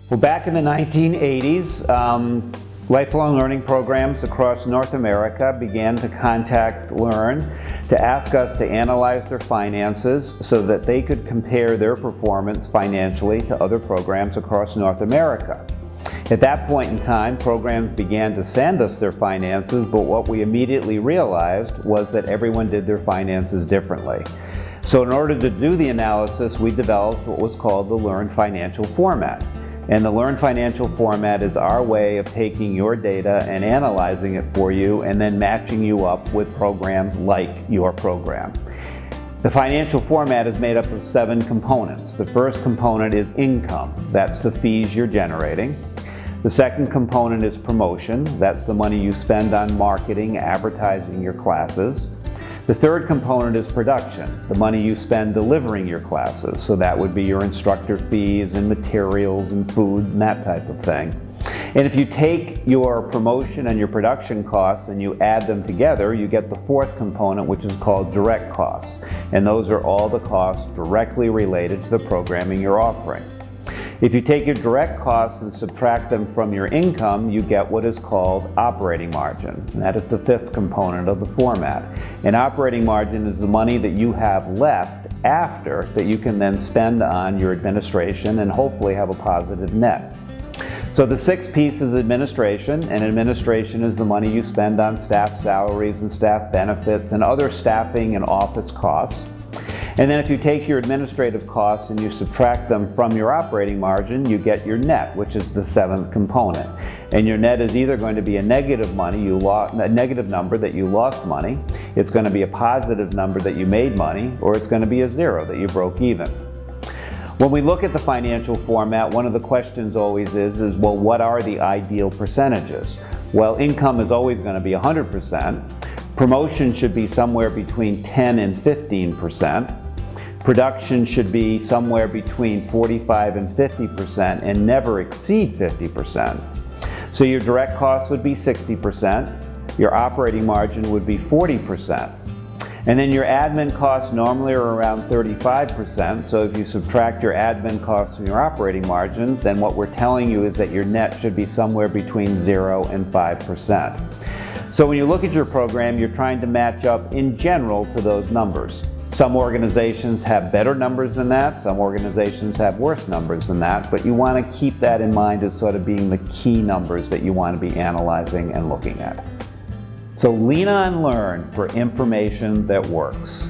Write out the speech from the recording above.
Well, back in the 1980s, lifelong learning programs across North America began to contact LERN to ask us to analyze their finances so that they could compare their performance financially to other programs across North America. At that point in time, programs began to send us their finances, but what we immediately realized was that everyone did their finances differently. So in order to do the analysis, we developed what was called the LERN Financial Format. And the LERN Financial Format is our way of taking your data and analyzing it for you and then matching you up with programs like your program. The financial format is made up of 7 components. The first component is income. That's the fees you're generating. The second component is promotion. That's the money you spend on marketing, advertising your classes. The third component is production, the money you spend delivering your classes. So that would be your instructor fees and materials and food and that type of thing. And if you take your promotion and your production costs and you add them together, you get the fourth component, which is called direct costs. And those are all the costs directly related to the programming you're offering. If you take your direct costs and subtract them from your income, you get what is called operating margin. And that is the fifth component of the format. And operating margin is the money that you have left after that you can then spend on your administration and hopefully have a positive net. So the sixth piece is administration, and administration is the money you spend on staff salaries and staff benefits and other staffing and office costs. And then if you take your administrative costs and you subtract them from your operating margin, you get your net, which is the seventh component. And your net is either going to be a negative number that you lost money, it's going to be a positive number that you made money, or it's going to be a zero that you broke even. When we look at the financial format, one of the questions always is well, what are the ideal percentages? Well, income is always going to be 100%. Promotion should be somewhere between 10 and 15%. Production should be somewhere between 45 and 50% and never exceed 50%. So your direct costs would be 60%, your operating margin would be 40%. And then your admin costs normally are around 35%, so if you subtract your admin costs from your operating margin, then what we're telling you is that your net should be somewhere between 0 and 5%. So when you look at your program, you're trying to match up in general to those numbers. Some organizations have better numbers than that, some organizations have worse numbers than that, but you want to keep that in mind as sort of being the key numbers that you want to be analyzing and looking at. So lean on LERN for information that works.